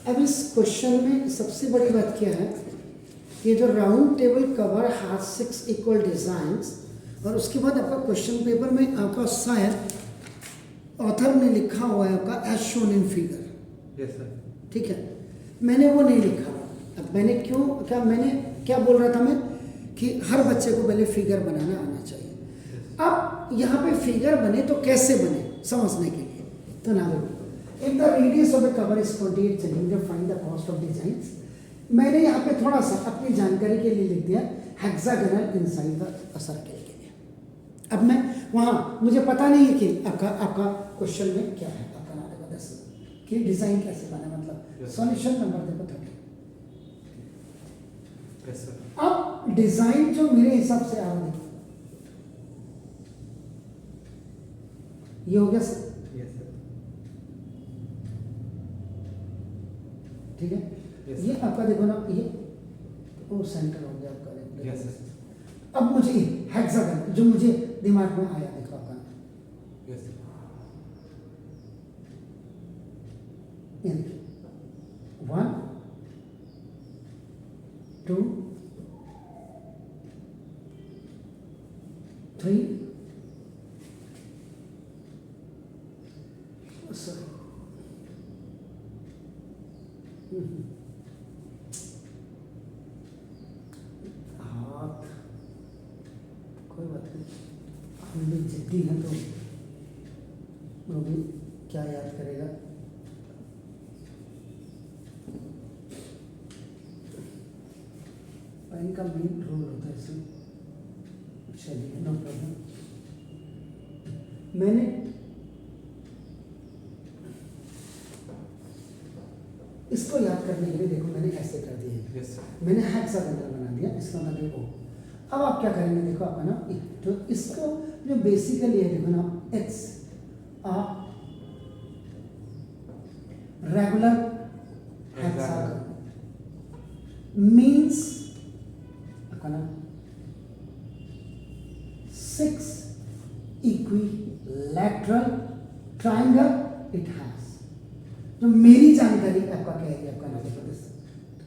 अब इस क्वेश्चन में सबसे बड़ी बात क्या है, ये जो round table cover has 6 equal designs, और उसके बाद आपका क्वेश्चन पेपर में आपका शायद ऑथर ने लिखा हुआ है आपका as shown in figure. Yes sir. ठीक है, मैंने वो नहीं लिखा। अब मैंने मैंने क्या बोल रहा था मैं कि हर बच्चे को पहले फिगर बनाना आना चाहिए। अब यहाँ पे फिगर बने तो कैसे बने समझने के लिए, तो ना देखो, if the radius of the cover is 28 centimetre, find the cost of designs. मैंने यहाँ पे थोड़ा सा अपनी जानकारी के लिए लिख दिया हेक्सागोनल इनसाइड द सर्कल के लिए। अब मैं वहाँ मुझे पता नहीं है कि आपका क्वेश्चन में क्या है, आपका नाम है दस कि डिजाइन कैसे बना, मतलब सॉल्यूशन नंबर देखो 30। Yes sir. अब डिजाइन जो मेरे हिसाब से आ रहा है ये हो गया सर। Yes sir. ठीक है, Yes, ये आपका देखो ना, ये वो सेंटर हो गया आपका। Yes sir. अब मुझे हेक्सागन जो मुझे दिमाग में आया देखो आपका, यस सर। ये देखिए 1 2 3 सॉरी हाथ, कोई बात नहीं, हम भी जिद्दी हैं तो वो भी क्या याद करेगा। पेन का मेन रोल होता है इसमें। चलिए नो प्रॉब्लम। मैंने इसको याद करने के लिए देखो मैंने ऐसे कर दिया। Yes sir. मैंने हेक्सागोनल बना दिया, इसका मतलब ओ। अब आप क्या करेंगे देखो आपका ना, तो इसको जो बेसिकली है देखो ना, it's a regular hexagon means आपका ना 6 इक्विलैटरल ट्रायंगल इट हैज। तो मेरी जानकारी आपका क्या है, आपका ना देखो दिस,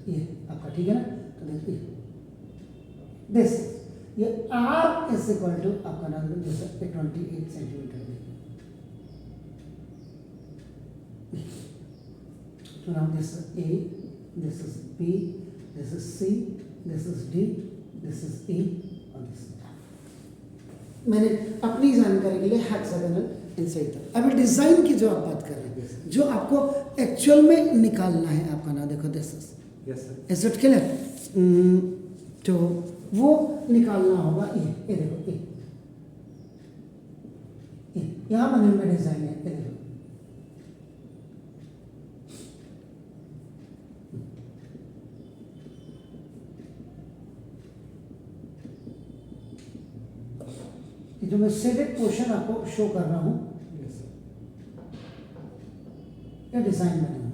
ये आपका ठीक है ना, तो देखिए दिस ये R इज इक्वल टू आपका ना जैसे 28 सेंटीमीटर। तो now this is A, this is B, this is C, this is D, this is E और दिस इज F। मैंने अपनी जानकारी के लिए हेक्सागोनल इनसाइड था। अभी डिजाइन की जो आप बात कर रहे हैं, जो आपको एक्चुअल में निकालना है आपका ना देखो this is, yes sir. Is it clear? तो वो निकालना होगा ये देखो, ये यहाँ बने हुए डिजाइन है, ये देखो जो मैं सेलेक्ट पोर्शन आपको शो कर रहा हूँ, यस सर। ये डिजाइन बने हुए।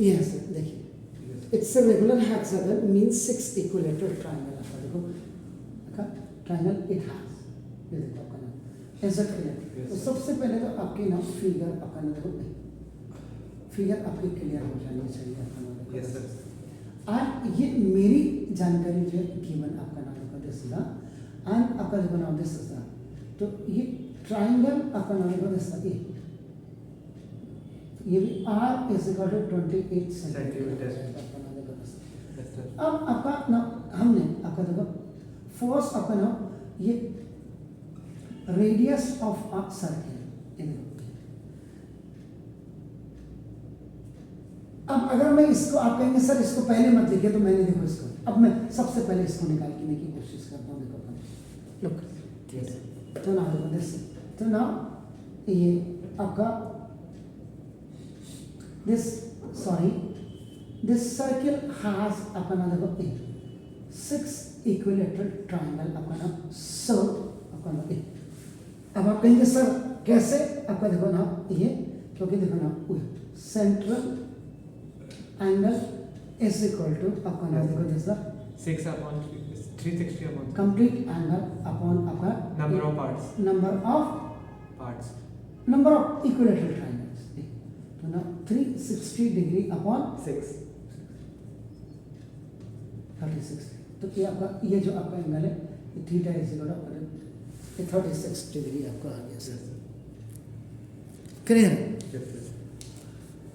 यस सर, देखिए it's a regular hexagon means 6 equilateral triangle. आपका देखो आपका ट्रायंगल इट हैज, ये देखो आपका नाम ऐसा क्लियर। तो सबसे पहले तो आपकी ना फिगर आपका ना देखो, फिगर आपकी क्लियर हो जानी चाहिए आपका नाम देखो। Yes sir. और ये मेरी जानकारी जो है गिवन आपका नाम देखो दिस इज एंड आपका देखो नाम दिस इज, तो ये ट्रायंगल आपका नाम देखो दिस इज, ये भी R is equal to 28 centimetre. Yes sir. अब आपका ना हमने आपका देखो फोर्स आपका ना ये रेडियस ऑफ अ सर्कल। अब अगर मैं इसको, आप कहेंगे सर इसको पहले मत लिखे, तो मैंने देखो इसको, अब मैं सबसे पहले इसको निकालने की कोशिश करता हूँ। देखो लुक, यस। तो ना देखो दिस, तो ना ये आपका this sorry this circle has आपका ना देखो 6 इक्विलैटरल ट्रायंगल आपका ना, सो आपका ना अब आप कहेंगे सर कैसे, आपका देखो ना ये, क्योंकि देखो ना central angle is equal to आपका ना देखो जैसा 6/3 360 amount. कंप्लीट एंगल अपॉन आपका Number of parts. Number of equilateral triangles. तो ना 360 डिग्री अपॉन 6. 36। तो ये आपका ये जो आपका एंगल है ये theta is equal to 36 degree आपका आ गया सर। क्लियर? Yes, sir.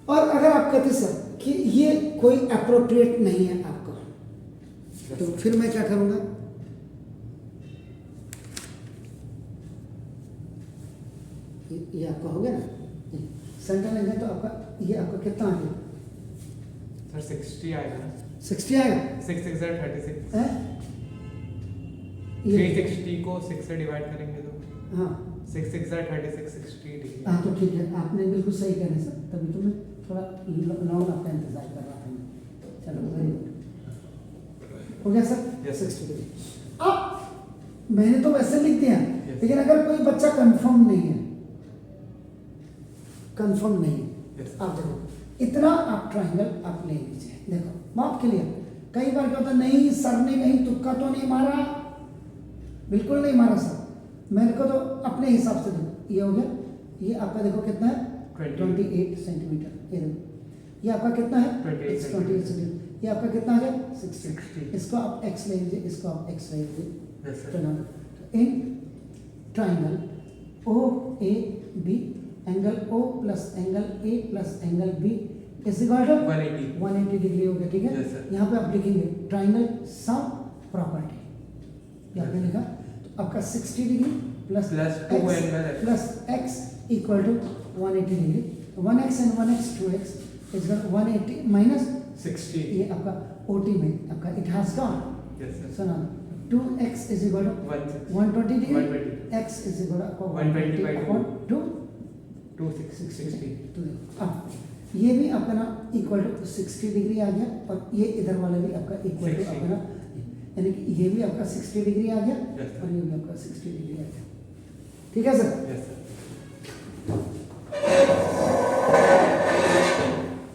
और अगर आप कहते सर कि ये कोई अप्रोप्रिएट नहीं है आपको, तो फिर मैं क्या करूंगा? ये आपका हो गया ना सेंटर एंगल, तो आपका ये आपका कितना आ गया? Sir, 60 आएगा. 60 आएगा 6 6 are 36. है? ये 360 को 6 से डिवाइड करेंगे तो हाँ 6 6 are 36, 60 डिग्री. हाँ, तो ठीक है, आपने बिल्कुल सही कह रहे हैं सर, तभी तो मैं थोड़ा लॉन्ग आपका इंतजार कर रहा था मैं। चलो वेरी गुड, हो गया सर? Yes, sir. 60 डिग्री। अब मैंने तो वैसे लिख दिया, Yes. लेकिन अगर कोई बच्चा कंफर्म नहीं है, कंफर्म नहीं है, Yes. आप देखो इतना आप ट्राइंगल आप ले लीजिए, देखो माप के लिए। कई बार क्या होता है, नहीं सर ने कहीं तुक्का तो नहीं मारा, बिल्कुल नहीं मारा सर, मेरे को तो अपने हिसाब से देखो, ये हो गया, ये आपका देखो कितना है 28 सेंटीमीटर, ये देखो ये आपका कितना है 28 28 सेंटीमीटर, ये आपका कितना है 60। 60. इसको आप x ले लीजिए, इसको आप x ले लीजिए। Yes, sir. तो in triangle O A B, angle O plus angle A plus angle B is equal to 180 degree हो गया, ठीक है? Yes, sir. यहाँ पे आप लिखेंगे ट्राइंगल सम प्रॉपर्टी, ये आपने लिखा, तो आपका 60 degree plus Plus 2 angle x. Plus x equal to 180 degree, 1x and 1x 2x is 180 minus 60. ये आपका OT में आपका it has gone. Yes, sir. So now 2x is equal to 120 degree, 120. x is equal to 120 by upon 2 260. तो देखो अब ये भी आपका ना इक्वल टू 60 डिग्री आ गया, और ये इधर वाला भी आपका इक्वल टू 60. आपका ना, यानी कि ये भी आपका 60 डिग्री आ गया, Yes, sir. और ये भी आपका 60 डिग्री आ गया, ठीक है सर? Yes, sir.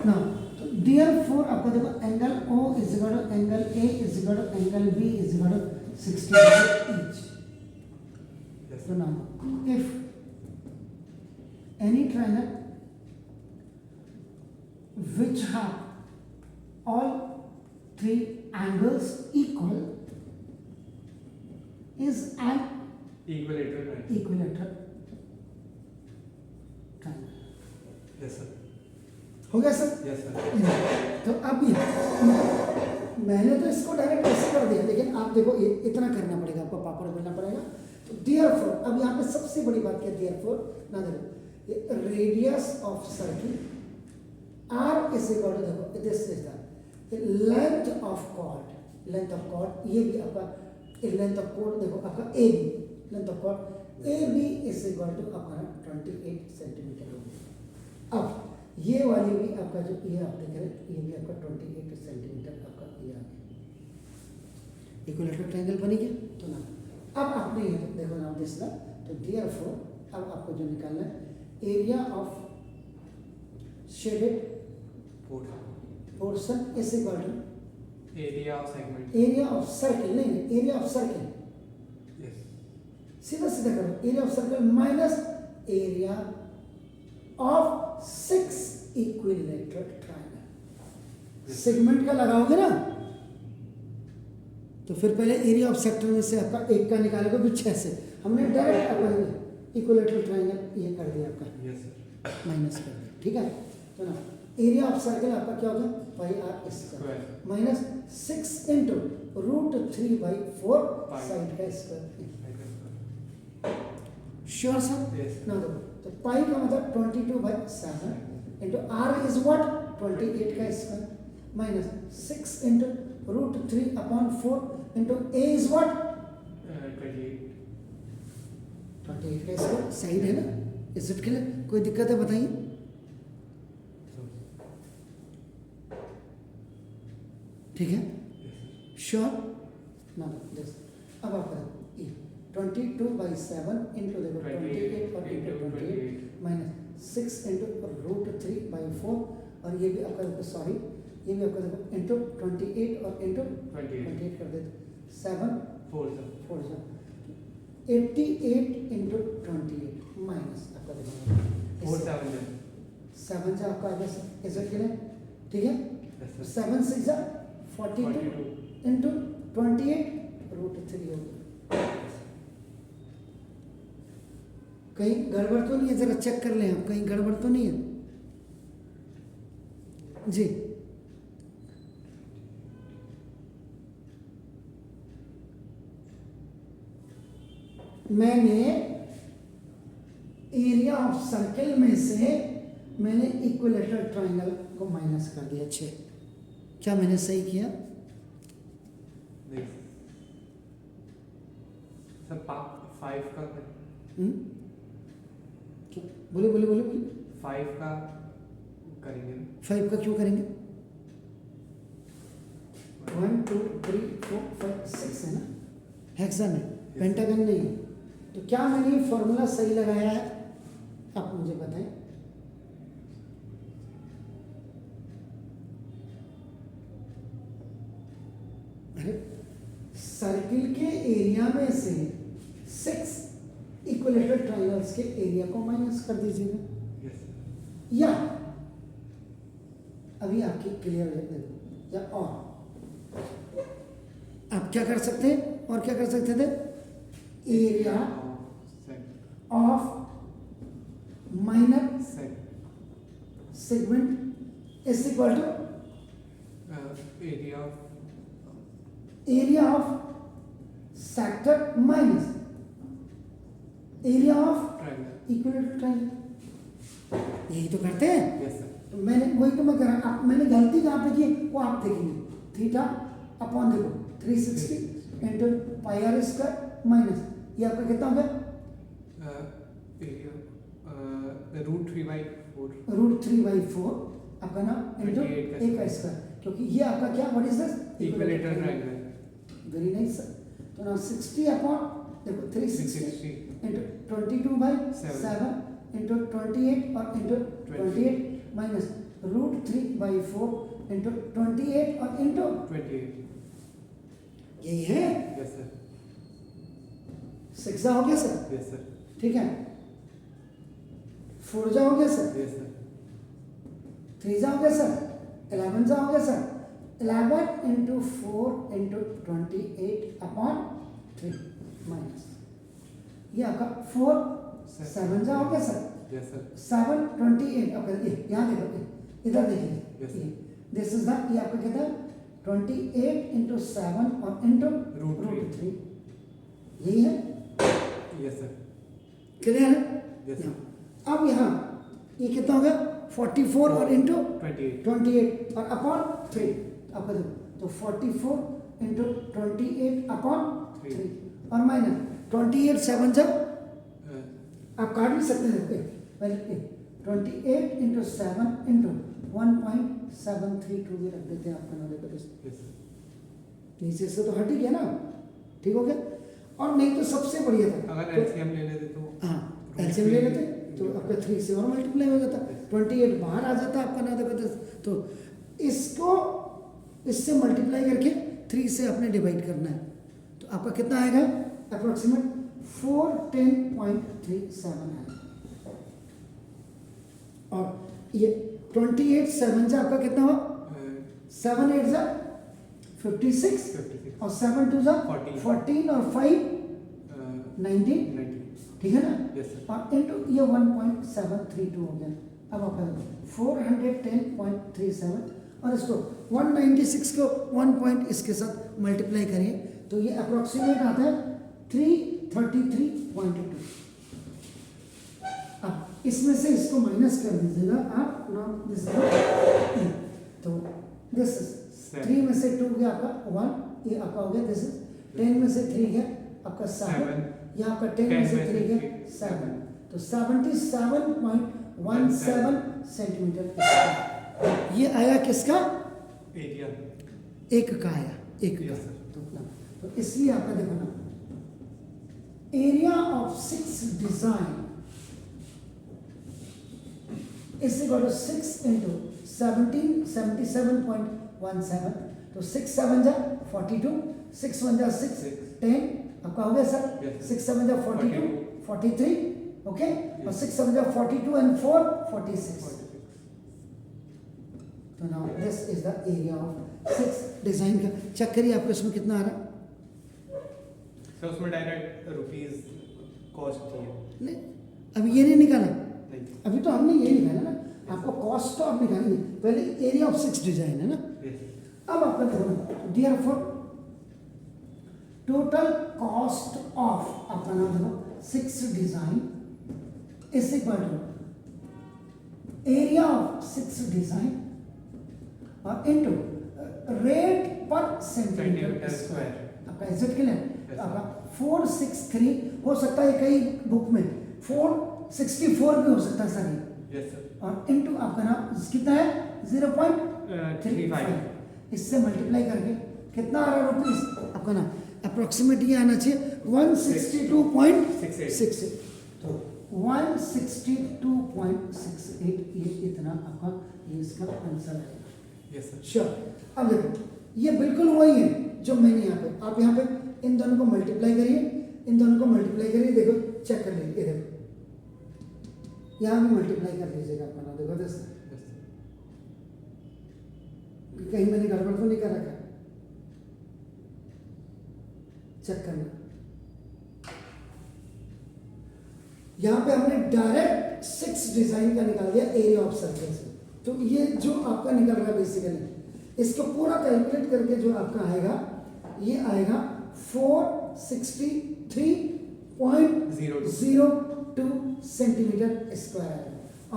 ना तो therefore आपका देखो angle O is equal to angle A is equal to angle B is equal to 60 degree each. Yes, So sir. now if any triangle which have all three angles equal is an Equilateral. Right? equilateral triangle. Yes, sir. हो गया sir? Yes, sir. तो अब ये मैंने तो इसको direct ऐसे कर दिया, लेकिन आप देखो ये इतना करना पड़ेगा, आपको पापड़ बेलना पड़ेगा। तो therefore अब यहाँ पे सबसे बड़ी बात क्या है, therefore ना देखो ये radius of circle r is equal to देखो this is the length of chord, length of chord, ये भी आपका लेंथ ऑफ कॉर्ड देखो आपका A B, length of chord A B is equal to आपका 28 सेंटीमीटर होगी। अब ये वाली भी आपका जो ये आप देख रहे हैं, ये भी आपका 28 सेंटीमीटर आपका ये आ गया, इक्विलेटरल ट्रायंगल बनी गया। तो ना अब आपने ये देखो नाउ दिस ना, तो therefore अब आपको जो निकालना है area of shaded portion is equal to Area of segment. Area of circle, नहीं एरिया ऑफ सर्किल, Yes. सीधा सीधा करो, area of circle minus area of 6 equilateral triangle. Segment का लगाओगे ना, तो फिर पहले एरिया ऑफ सेक्टर में से आपका एक का निकालेगा, फिर 6 से हमने डायरेक्ट आपका इक्विलेटरल ट्रायंगल ये कर दिया आपका, Yes, sir. माइनस कर दिया, ठीक है? तो ना एरिया ऑफ सर्किल आपका क्या होगा, pi r square minus 6 into √3/4 Pi. Side का स्क्वायर। Sure sir? Yes. ना देखो तो पाई का मतलब 22/7 इंटू आर इज व्हाट 28 का square minus 6 into √3/4 into A is what 28. 28 का स्क्वायर, सही है ना? Is it clear? कोई दिक्कत है बताइए? ठीक है? Yes, sir. श्योर? ना दिस अब आप करो ये 22/7 इंटू देखो 28 और इंटू 28 माइनस 6 इंटू √3/4 और ये भी आपका सॉरी ये भी आपका देखो इंटू 28 और इंटू 28 कर देते 7 4 sir. 4 जा 88 इंटू 28 माइनस आपका देखो 4 7 sir. 7 जा आपका आगे ऐसा करें ठीक है Yes sir. 7 6 जा 42 इंटू 28 रूट 3 होगा कहीं गड़बड़ तो नहीं है जरा चेक कर लें आप कहीं गड़बड़ तो नहीं है जी मैंने एरिया ऑफ सर्किल में से मैंने इक्विलेटरल ट्रायंगल को माइनस कर दिया 6 क्या मैंने सही किया नहीं सर 5 का क्या बोले बोले बोले बोले 5 का करेंगे 5 का क्यों करेंगे 1 2 3 4 5 6 है ना हेक्सा में पेंटागन नहीं है तो क्या मैंने फॉर्मूला सही लगाया है आप मुझे बताएं अरे सर्किल के एरिया में से 6 इक्विलेटरल ट्रायंगल्स के एरिया को माइनस कर दीजिएगा यस सर या अभी आपकी क्लियर है या और आप क्या कर सकते हैं और क्या कर सकते थे area of minor segment is equal to area of sector minus area of triangle equilateral triangle यही तो करते हैं यस सर तो मैंने वही तो मैं कर रहा आप मैंने गलती कहाँ पे की वो आप देखेंगे थीटा अपॉन देखो 360 into pi r square minus ये आपका कितना हो गया एरिया √3/4 √3/4 आपका ना इंटू 28 का ए का स्क्वायर क्योंकि ये आपका क्या what is this equilateral triangle very nice sir तो ना 60 अपॉन देखो 360 इंटू 22/7 इंटू 28 और इंटू 28 माइनस √3/4 इंटू 28 और इंटू 28 यही है यस सर 6 हो गया सर यस सर ठीक है 4 जा हो गया सर यस सर 3 जा हो गया सर 11 जा हो गया sir 11 into 4 into 28 upon 3 minus ये आपका 4 7 जा हो गया सर यस सर 7 28 आपका यहाँ देखो इधर Yes, देखिए sir. दिस इज द ये आपका कितना 28 इंटू 7 और इंटू √3 यही है यस सर क्लियर है Yes, sir. अब यहाँ ये कितना हो गया 44 और इंटू 28 28 और अपॉन 3 आपका देखो तो 44 इंटू 28 अपॉन 3 और माइनस 28 7 जब आप काट भी सकते हैं पहले 28 इंटू 7 इंटू 1.732 भी रख देते हैं आपका नॉलेज यस सर नीचे से तो हट ही गया ना ठीक हो गया और नहीं तो सबसे बढ़िया था अगर एलसीएम ले लेते तो हाँ एलसीएम ले लेते तो आपका 3 से और मल्टीप्लाई हो जाता 28 बाहर आ जाता आपका ना देखो तो इसको इससे मल्टीप्लाई करके 3 से आपने डिवाइड करना है तो आपका कितना आएगा अप्रोक्सीमेट 410.37 आएगा और ये 28 7 जा आपका कितना हुआ 7 8 जा 56 56 और 7 2 जा 14 और 5 19 90 ठीक है ना यस सर और इंटू ये 1.732 हो गया अब आपका 410.37 और इसको 196 को 1 पॉइंट इसके साथ मल्टीप्लाई करिए तो ये अप्रोक्सीमेट आता है 333.2 अब इसमें से इसको माइनस कर दीजिएगा आप नॉट दिस तो दिस 3 में से 2 गया आपका 1 ये आपका हो गया दिस 10 में से 3 गया आपका 7 ये आपका 10 में से 3 गया 7 तो 77.17 सेंटीमीटर ये आया किसका एरिया एक का आया एक का Yes, sir. तो इसलिए आपका देखो ना area of 6 design is equal to 6 into 77.17 तो 6 7 जा 42 6 1 जा 6 Six. 10 आपका हो गया सर Yes, sir. 6 7 जा 42 43 ओके और 6 7 जा 42 and 4 46 तो now this is the area of 6 design का चेक करिए आपको इसमें कितना आ रहा है सर उसमें डायरेक्ट रुपीस कॉस्ट चाहिए नहीं अभी ये नहीं निकाला नहीं अभी तो हमने ये निकाला ना आपको कॉस्ट तो आप निकालेंगे पहले एरिया ऑफ 6 डिजाइन है ना यस अब आपका देखो dear for total cost of आपका नाम देखो 6 design is equal to area of 6 design और इनटू रेट पर सेंटीमीटर स्क्वायर आपका इज्जत के लिए आपका 463 हो सकता है कई बुक में 464 भी हो सकता है सर यस सर और इनटू आपका नाम कितना है 0.35 इससे मल्टीप्लाई करके कितना आ रहा है रुपीस आपका नाम अप्रोक्सीमेट ये आना चाहिए 162.68 तो 162.68 ये इतना आपका ये इसका आंसर है यस सर श्योर अब देखो ये बिल्कुल वही है जो मैंने यहाँ पे आप यहाँ पे इन दोनों को मल्टीप्लाई करिए इन दोनों को मल्टीप्लाई करिए देखो चेक कर लीजिए ये देखो यहाँ भी मल्टीप्लाई कर लीजिएगा अपना देखो दस कहीं मैंने गड़बड़ तो नहीं कर रखा चेक करना यहाँ पे हमने डायरेक्ट 6 डिजाइन का निकाल दिया एरिया ऑफ सर्कल से तो ये जो आपका निकल रहा है बेसिकली इसको पूरा कैलकुलेट करके जो आपका आएगा ये आएगा 463.02 सेंटीमीटर स्क्वायर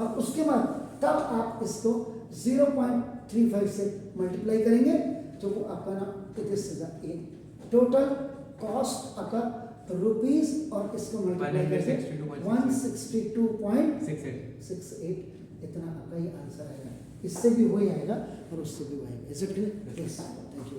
और उसके बाद तब आप इसको 0.35 से मल्टीप्लाई करेंगे तो वो आपका ना टोटल कॉस्ट आपका रुपीस और इसको मल्टीप्लाई करके 162.68 इतना आपका ये आंसर आएगा इससे भी वही आएगा और उससे भी वही आएगा is it clear? Thank you.